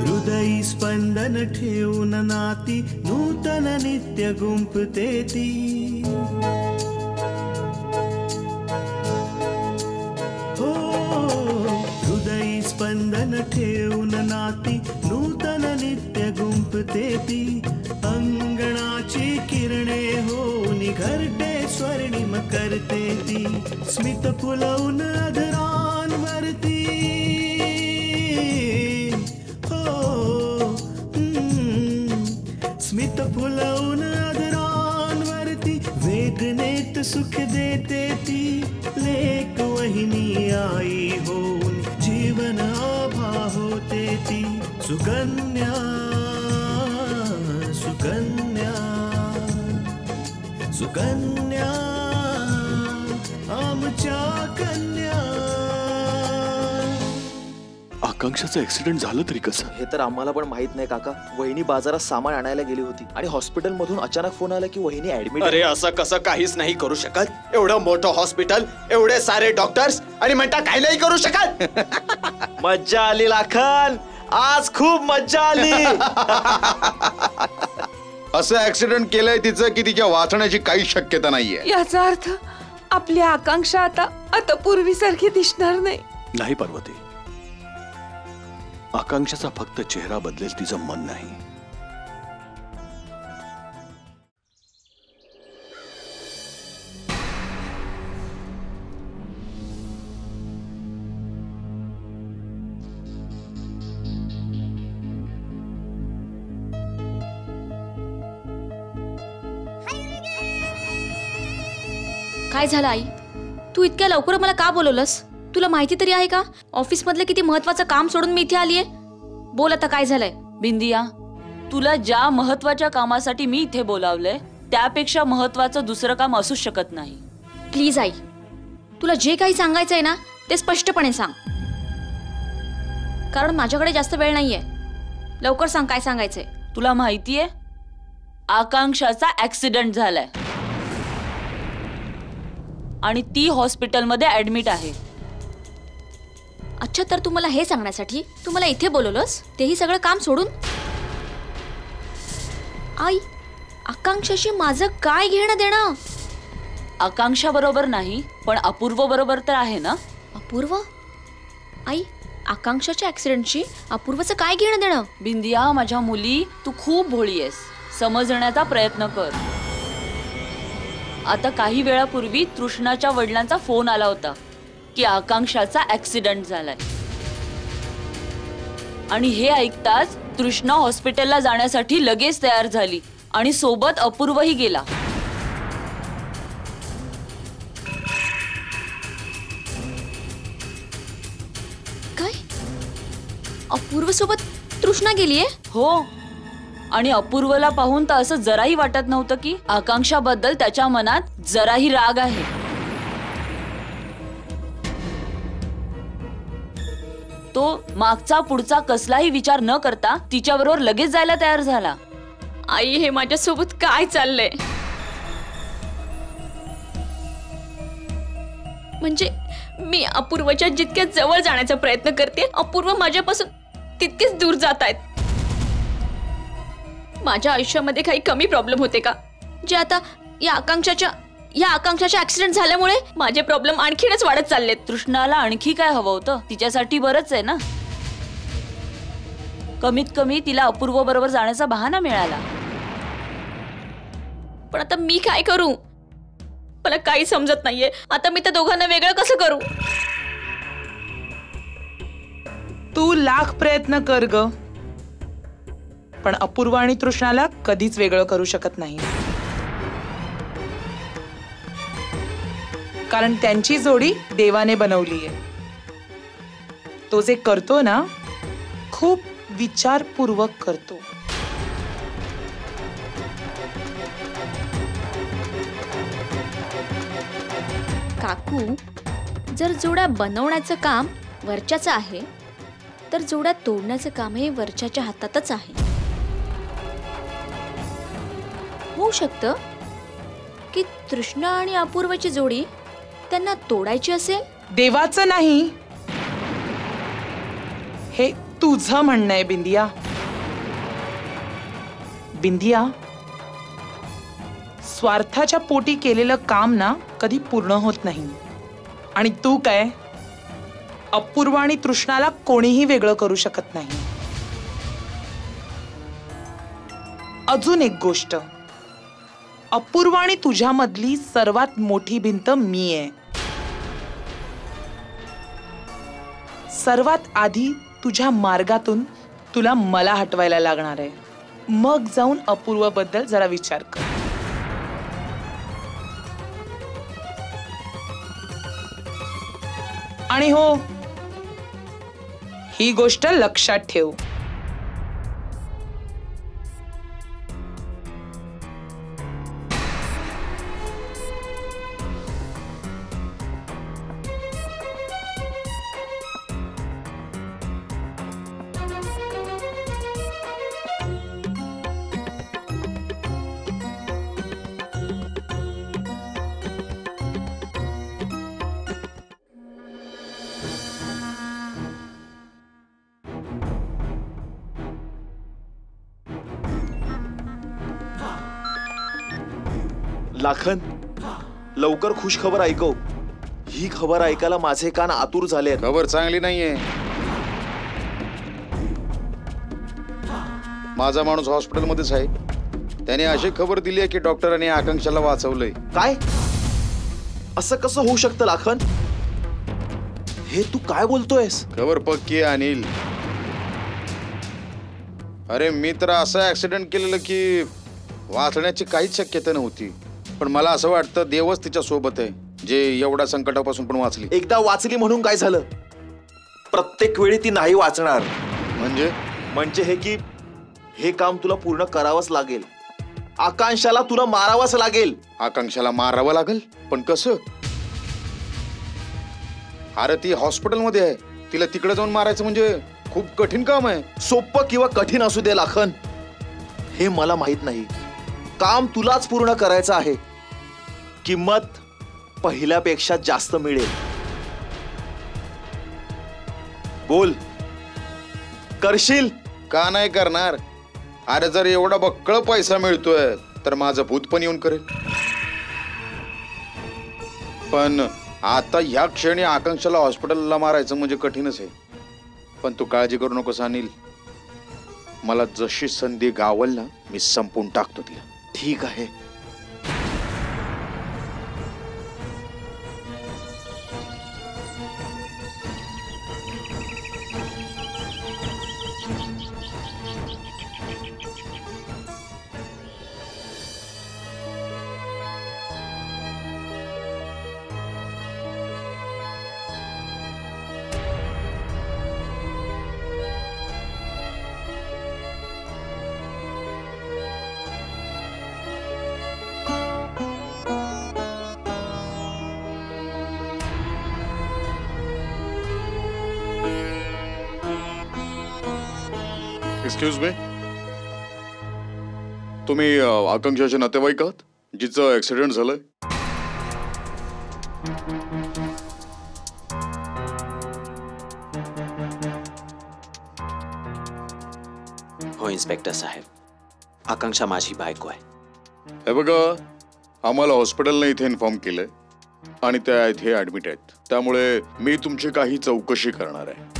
हृदयी स्पंदन ठेवून नाती नूतन नित्य गुंफते ती. हो हृदयी स्पंदन ठेवून नाती नूतन नित्य गुंफते ती. अंगणाची किरणे होऊन घरटे स्वर्णिम करते ती. स्मित फुलवून अधरांवरती स्मित फुलवून अधरांवरती वेदनेत सुख देते ती. लेक वहिनी आई होऊन जीवन आभा होते ती. सुकन्या सुकन्या सुकन्या आमच्या कन्या. आकांक्षाचं ऍक्सिडेंट झालं तरी कसं? हे तर आम्हाला पण माहित नाही काका. वहिनी बाजारात सामान आणायला गेली होती आणि हॉस्पिटल मधून अचानक फोन आला की वहिनी ऍडमिट. अरे असं कसं काहीच नाही करू शकत? एवढं मोठं हॉस्पिटल, एवढे सारे डॉक्टर्स आणि म्हणता काही नाही करू शकत. मज्जा आली लाखन, आज खूप मज्जा आली. असं ऍक्सिडेंट केलंय तिचं की तिच्या वाचण्याची काही शक्यता नाहीये. याचा अर्थ आपली आकांक्षा आता पूर्वीसारखी दिसणार नाही. नाही पार्वती, आकांक्षाचा फक्त चेहरा बदलेल, तिचं मन नाही. काय झालं आई? तू इतक्या लवकर मला का बोलवलंस? तुला माहिती तरी आहे का ऑफिस मधलं किती महत्वाचं काम सोडून मी इथे आलीये? बोल आता काय झालंय? बिंदिया, तुला ज्या महत्वाच्या कामासाठी मी इथे बोलावलंय त्यापेक्षा महत्वाचं दुसरं काम असू शकत नाही. प्लीज आई, तुला जे काही सांगायचंय ना ते स्पष्टपणे सांग, कारण माझ्याकडे जास्त वेळ नाहीये. लवकर सांग काय सांगायचंय. तुला माहितीये आकांक्षाचा ऍक्सिडेंट झालाय आणि ती हॉस्पिटलमध्ये ऍडमिट आहे. अच्छा, तर तू मला हे सांगण्यासाठी तू मला इथे बोलवलंस, तेही सगळं काम सोडून? आई, आकांक्षाशी माझं काय घेणं देणं? आकांक्षा बरोबर नाही पण अपूर्व बरोबर तर आहे ना. अपूर्व? आई, आकांक्षाच्या ऍक्सिडेंटशी अपूर्वचं काय घेणं देणं? बिंदिया, माझ्या मुली, तू खूप भोळी आहेस. समजण्याचा प्रयत्न कर. आता काही वेळापूर्वी तृष्णाच्या वडिलांचा फोन आला होता की आकांक्षाचा ऍक्सिडेंट झालाय आणि हे ऐकताच तृष्णा हॉस्पिटलला जाण्यासाठी लगेच तयार झाली आणि सोबत अपूर्वही गेला. काय? अपूर्व सोबत तृष्णा गेलीये? हो, आणि अपूर्वला पाहून तर असं जराही वाटत नव्हतं की आकांक्षाबद्दल त्याच्या मनात जराही राग आहे. तो मागचा पुढचा कसलाही विचार न करता तिच्याबरोबर लगेच जायला तयार झाला. आई, हे माझ्यासोबत काय चाललंय? म्हणजे मी अपूर्वच्या जितक्या जवळ जाण्याचा प्रयत्न करते, अपूर्व माझ्यापासून तितकेच दूर जात आहेत. माझ्या आयुष्यामध्ये काही कमी प्रॉब्लेम होते का जे आता या आकांक्षाच्या ऍक्सिडेंट झाल्यामुळे माझे प्रॉब्लेम आणखीनच वाढत चाललेत? तृष्णाला आणखी काय हवं होतं? तिच्यासाठी बरंच आहे ना. कमीत कमी तिला अपूर्व बरोबर जाण्याचा बहाणा मिळाला. पण आता मी काय करू? मला काही समजत नाहीये. आता मी त्या दोघांना वेगळं कसं करू? तू लाख प्रयत्न कर ग, पण अपूर्व आणि तृष्णाला कधीच वेगळं करू शकत नाही, कारण त्यांची जोडी देवाने बनवली आहे. तो जे करतो ना खूप विचारपूर्वक करतो. काकू, जर जोड्या बनवण्याचं काम वरच्याचं आहे तर जोड्या तोडण्याचं काम हे वरच्याच्या हातातच आहे. होऊ शकतं की तृष्णा आणि अपूर्वाची जोडी त्यांना तोडायची असेल. देवाचं नाही, हे तुझं म्हणणं आहे बिंदिया. बिंदिया, स्वार्थाच्या पोटी केलेलं काम ना कधी पूर्ण होत नाही. आणि तू काय, अपूर्वा आणि तृष्णाला कोणीही वेगळं करू शकत नाही. अजून एक गोष्ट, अपूर्वा आणि तुझ्यामधली सर्वात मोठी भिंत मी आहे. सर्वात आधी तुझ्या मार्गातून तुला मला हटवायला लागणार आहे. मग जाऊन अपूर्वाबद्दल जरा विचार कर. आणि हो, ही गोष्ट लक्षात ठेव. लाखन, लवकर खुश खबर ऐकव. ही खबर ऐकायला माझे कान आतुर झाले. खबर चांगली नाहीये. माझा माणूस हॉस्पिटलमध्येच आहे. त्याने अशी खबर दिली आहे की डॉक्टरांनी आकांक्षाला वाचवलंय. काय? असं कसं होऊ शकतं लाखन? हे तू काय बोलतोयस? खबर पक्की आहे अनिल. अरे मी तर असं ऍक्सिडेंट केलेलं की वाचण्याची काहीच शक्यता नव्हती. पण मला असं वाटतं देवच तिच्या सोबत आहे, जे एवढ्या संकटापासून पण वाचली. एकदा वाचली म्हणून काय झालं? प्रत्येक वेळी ती नाही वाचणार. म्हणजे हे की हे काम तुला पूर्ण करावंच लागेल. आकांक्षाला तुला मारावंच लागेल. आकांक्षाला मारावं लागेल? पण कसं? अरे ती हॉस्पिटलमध्ये आहे. तिला तिकडे जाऊन मारायचं म्हणजे खूप कठीण काम आहे. सोपं किंवा कठीण असू दे लाखन, हे मला माहित नाही. काम तुलाच पूर्ण करायचं आहे. किंमत पहिल्यापेक्षा जास्त मिळेल. बोल, करशील? का नाही करणार? अरे जर एवढा बक्कळ पैसा मिळतोय तर माझं भूत पण येऊन करेल. पण आता ह्या क्षणी आकांक्षाला हॉस्पिटलला मारायचं म्हणजे कठीणच आहे. पण तू काळजी करू नकोस अनिल. मला जशी संधी गावल ना, मी संपून टाकतो तिला. ठीक आहे. एक्सक्यूज मी, तुम्ही आकांक्षाचे नातेवाईक आहात जिचं ऍक्सिडेंट झालंय? हो इन्स्पेक्टर साहेब, आकांक्षा माझी बायको आहे. हे बघा, आम्हाला हॉस्पिटलने इथे इन्फॉर्म केलंय आणि त्या इथे ऍडमिट आहेत. त्यामुळे मी तुमची काही चौकशी करणार आहे.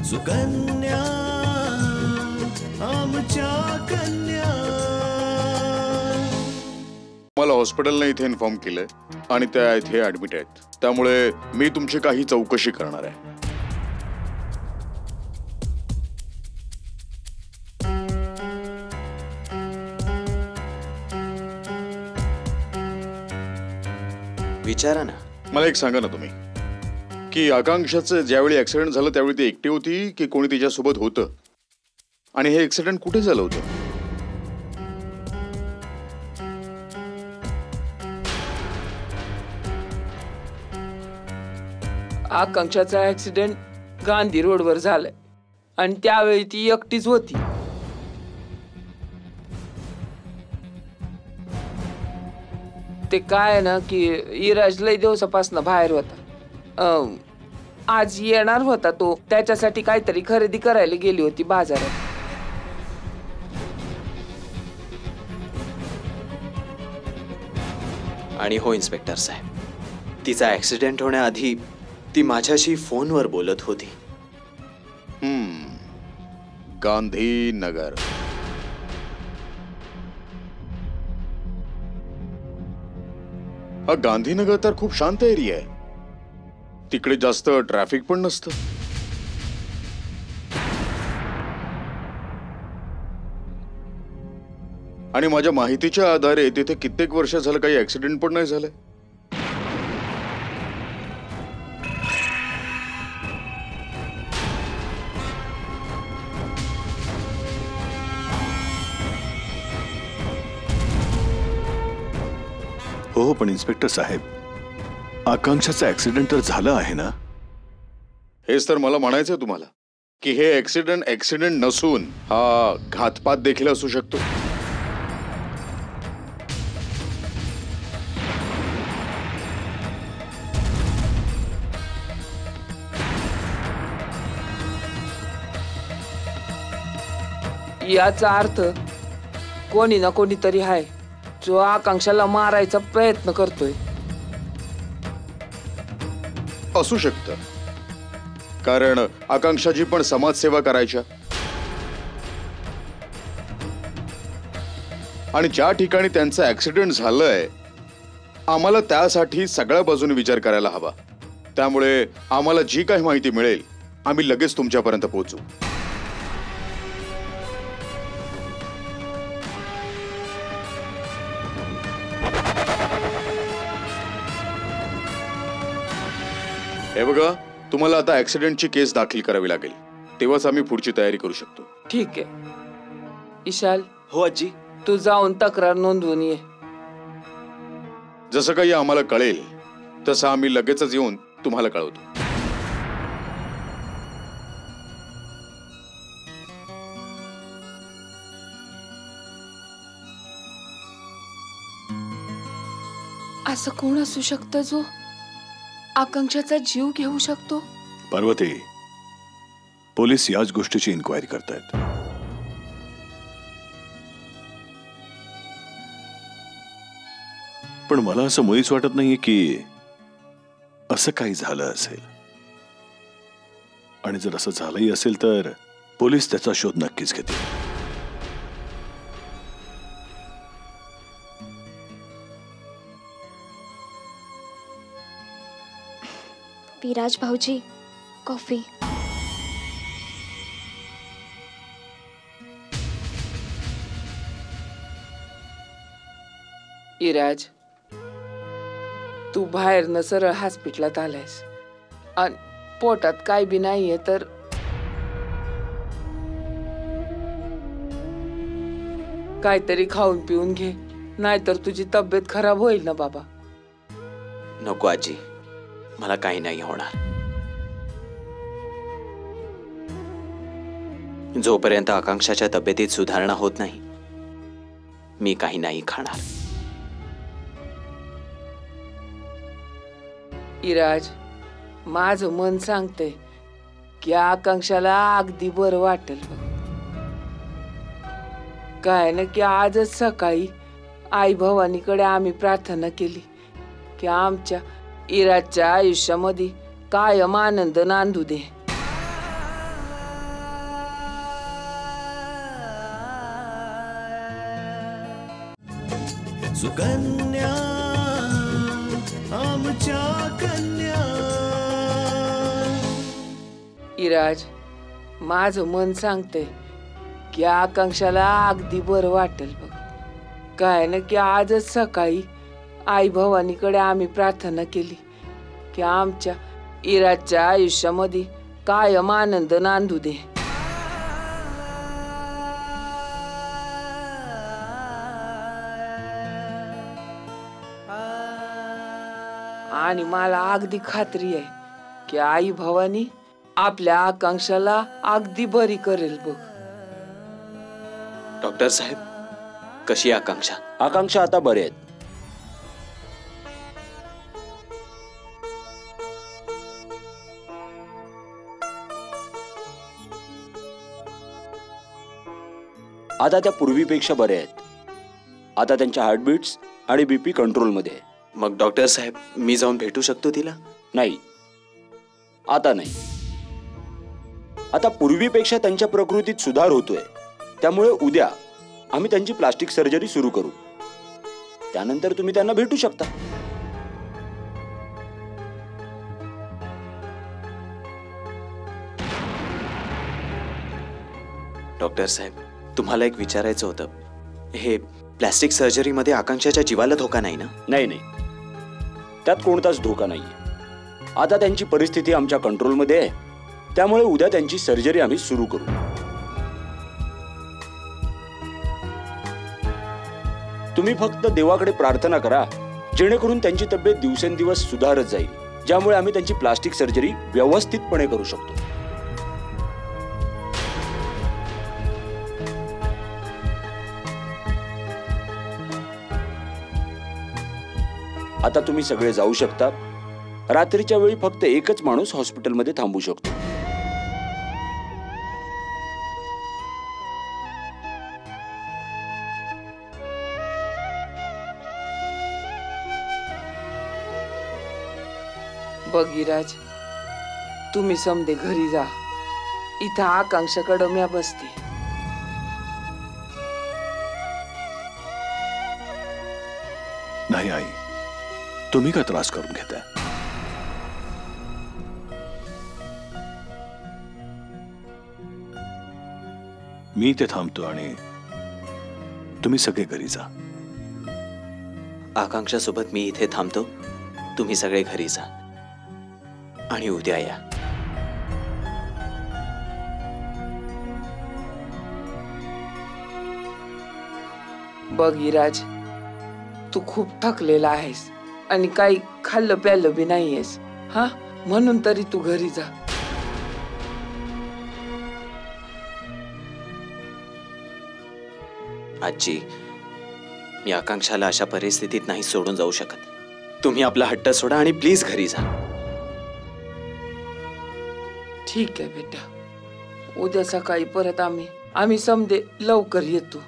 सुकन्या आमच्या कन्या. मला हॉस्पिटलने इथे इन्फॉर्म केलंय आणि त्या इथे ऍडमिट आहेत. त्यामुळे मी तुमची काही चौकशी करणार आहे. विचारा ना. मला एक सांगा ना तुम्ही, की आकांक्षाचं ज्यावेळी ऍक्सिडेंट झालं त्यावेळी ती एकटी होती की कोणी तिच्यासोबत होतं? आणि हे ऍक्सिडेंट कुठे झालं होतं? आकांक्षाचा ऍक्सिडेंट गांधी रोडवर झालाय आणि त्यावेळी ती एकटीच होती. ते काय आहे ना की इराज लय दिवसापासून बाहेर होता. आज येणार होता तो, त्याच्यासाठी काहीतरी खरेदी करायला गेली होती बाजारात. आणि हो इन्स्पेक्टर साहेब, तिचा ऍक्सिडेंट होण्याआधी ती माझ्याशी फोनवर बोलत होती. गांधीनगर. हा गांधीनगर तर खूप शांत एरिया आहे. तिकडे जास्त ट्रॅफिक पण नसतं. आणि माझ्या माहितीच्या आधारे तिथे कित्येक वर्ष झालं काही ऍक्सिडेंट पण नाही झालंय. हो पण इन्स्पेक्टर साहेब, आकांक्षाचा ऍक्सिडेंट तर झालं आहे ना? हेच तर मला म्हणायचंय तुम्हाला की हे ऍक्सिडेंट नसून हा घातपात देखील असू शकतो. याचा अर्थ कोणी ना कोणीतरी आहे जो आकांक्षाला मारायचा प्रयत्न करतोय. असू शकतं, कारण आकांक्षाजी पण समाजसेवा करायच्या. आणि ज्या ठिकाणी त्यांचं ऍक्सिडेंट झालंय आम्हाला त्यासाठी सगळ्या बाजूने विचार करायला हवा. त्यामुळे आम्हाला जी काही माहिती मिळेल आम्ही लगेच तुमच्यापर्यंत पोहोचू. हे बघा, तुम्हाला आता ऍक्सिडेंटची केस दाखल करावी लागेल, तेव्हाच आम्ही पुढची तयारी करू शकतो. ठीक आहे इशाल. हो आजी. तू जाऊन तक्रार नोंदवून ये. जसं काही आम्हाला कळेल तसं आम्ही लगेचच येऊन तुम्हाला कळवतो. असं कोण असू शकतं जो आकांक्षाचा जीव घेऊ शकतो? पार्वती, पोलीस याच गोष्टीची इन्क्वायरी करतायत. पण मला असं मुळीच वाटत नाहीये की असं काही झालं असेल. आणि जर असं झालंही असेल तर पोलीस त्याचा शोध नक्कीच घेतील. विराज भाऊजी, कॉफी. इराज, तू बाहेर न सरळ हॉस्पिटलात आलायस आणि पोटात काय बी नाहीये तर काहीतरी खाऊन पिऊन घे, नाहीतर तुझी तब्येत खराब होईल ना बाबा. नको आजी, मला काही नाही होणार. जोपर्यंत आकांक्षाच्या तब्येतीत सुधारणा होत नाही मी काही नाही खाणार. इराज, माझं मन सांगते की आकांक्षाला अगदी बरं वाटेल बघ. काय ना की आजच सकाळी आई भवानीकडे आम्ही प्रार्थना केली की आमच्या इराजच्या आयुष्यामध्ये कायम आनंद नांदू दे. सुकन्या आमच्या कन्या. इराज, माझं मन सांगते की आकांक्षाला अगदी बरं वाटेल बघ. काय ना की आजच सकाळी आई भवानीकडे आम्ही प्रार्थना केली की आमच्या इराजच्या आयुष्यामध्ये कायम आनंद नांदू दे. आणि मला अगदी खात्री आहे की आई भवानी आपल्या आकांक्षाला अगदी बरी करेल बघ. डॉक्टर साहेब, कशी आकांक्षा? आकांक्षा आता बरे आहेत. आता त्या पूर्वीपेक्षा बऱ्या आहेत. आता त्यांच्या हार्टबीट्स आणि BP कंट्रोलमध्ये आहे. मग डॉक्टर साहेब, मी जाऊन भेटू शकतो तिला? नाही, आता नाही. आता पूर्वीपेक्षा त्यांच्या प्रकृतीत सुधार होतोय. त्यामुळे उद्या आम्ही त्यांची प्लास्टिक सर्जरी सुरू करू. त्यानंतर तुम्ही त्यांना भेटू शकता. डॉक्टर साहेब, तुम्हाला एक विचारायचं होतं. हे प्लास्टिक सर्जरीमध्ये आकांक्षाच्या जीवाला धोका नाही ना? नाही नाही, त्यात कोणताच धोका नाहीये. आता त्यांची परिस्थिती आमच्या कंट्रोलमध्ये आहे. त्यामुळे उद्या त्यांची सर्जरी आम्ही सुरू करू. तुम्ही फक्त देवाकडे प्रार्थना करा, जेणेकरून त्यांची तब्येत दिवसेंदिवस सुधारत जाईल, ज्यामुळे आम्ही त्यांची प्लास्टिक सर्जरी व्यवस्थितपणे करू शकतो. आता तुम्ही सगळे जाऊ शकता. रात्रीच्या वेळी फक्त एकच माणूस हॉस्पिटलमध्ये थांबू शकतो. बघिराज, तुम्ही समदे घरी जा. इथं आकांक्षाकडे म्या बसते. नाही आई, तुम्ही का त्रास करून घेताय? मी ते थांबतो आणि तुम्ही सगळे घरी जा. आकांक्षा सोबत मी इथे थांबतो, तुम्ही सगळे घरी जा आणि उद्या या. बघिराज, तू खूप थकलेला आहेस आणि काही खाल्लं प्यालं बी नाहीयेस. हा, म्हणून तरी तू घरी जा. आजी, मी आकांक्षाला अशा परिस्थितीत नाही सोडून जाऊ शकत. तुम्ही आपला हट्ट सोडा आणि प्लीज घरी जा. ठीक आहे बेटा, उद्या सकाळी परत आम्ही समदे लवकर येतो.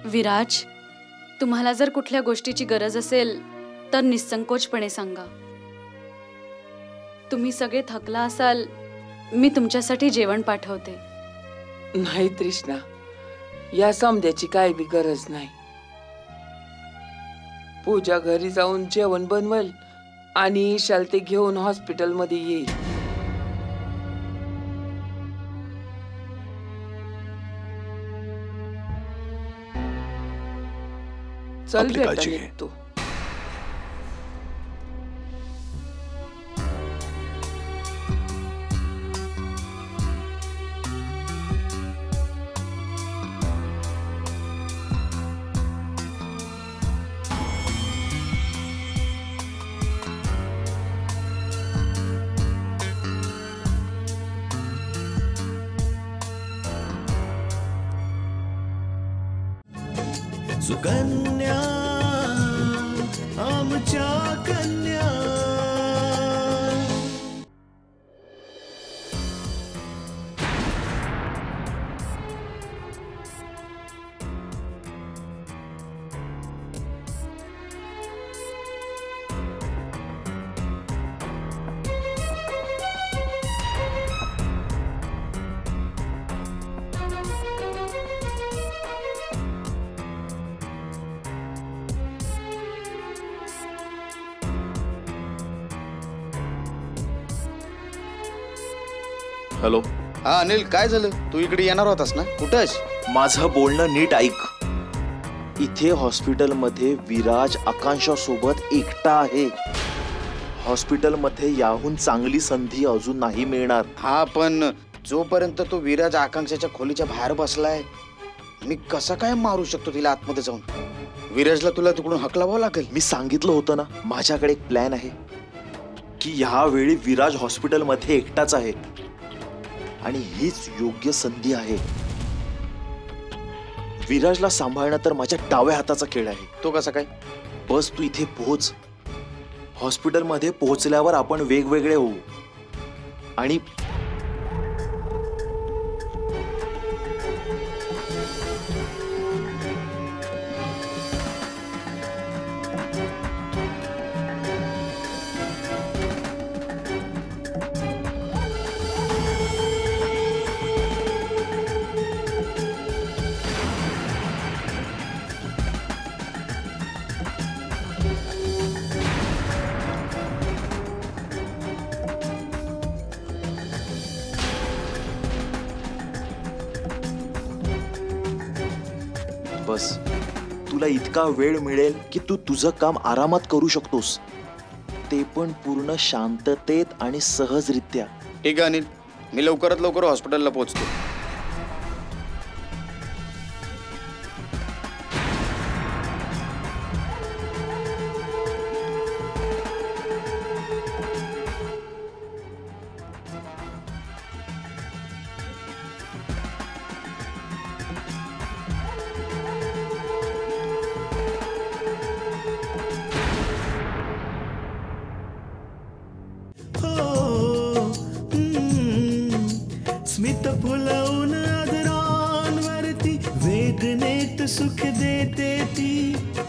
विराज, तुम्हाला जर कुठल्या गोष्टीची गरज असेल तर निसंकोचपणे सांगा. तुम्ही सगळे थकला असाल, मी तुमच्यासाठी जेवण पाठवते. नाही तृष्णा, या समद्याची काय बी गरज नाही. पूजा घरी जाऊन जेवण बनवेल आणि ईशाल ते घेऊन हॉस्पिटलमध्ये येईल. चल आपली बेटा, काळजी घे. निघतो. सुकन्या आमच्या कन्या. हॅलो. हा अनिल, काय झालं? तू इकडे येणार होतास ना? कुठंच? माझं बोलणं नीट ऐक. इथे हॉस्पिटलमध्ये विराज आकांक्षा सोबत एकटा आहे. हॉस्पिटलमध्ये याहून चांगली संधी अजून नाही मिळणार. हा, पण जोपर्यंत तो विराज आकांक्षाच्या खोलीच्या बाहेर बसलाय, मी कसं काय मारू शकतो तिला आतमध्ये जाऊन? विराजला तुला तिकडून हकलावं लागेल. मी सांगितलं होतं ना, माझ्याकडे एक प्लॅन आहे की ह्यावेळी विराज हॉस्पिटलमध्ये एकटाच आहे आणि हीच योग्य संधी आहे. विराजला सांभाळणं तर माझ्या डाव्या हाताचा खेळ आहे. तो कसा काय? बस तू इथे पोहोच. हॉस्पिटलमध्ये पोहोचल्यावर आपण वेगवेगळे होऊ आणि बस. तुला इतका वेळ मिळेल की तू तुझं काम आरामात करू शकतोस, ते पण पूर्ण शांततेत आणि सहजरित्या. ठीक आहे अनिल, मी लवकरात लवकर हॉस्पिटलला पोहोचतो. स्मित फुलवून आदरांवरती वेदनेत सुख देते ती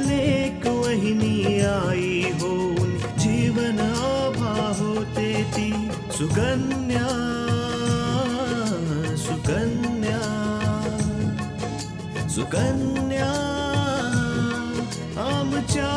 लेक वहिनी आई होऊन जीवन आभा होते ती. सुकन्या सुकन्या सुकन्या आमच्या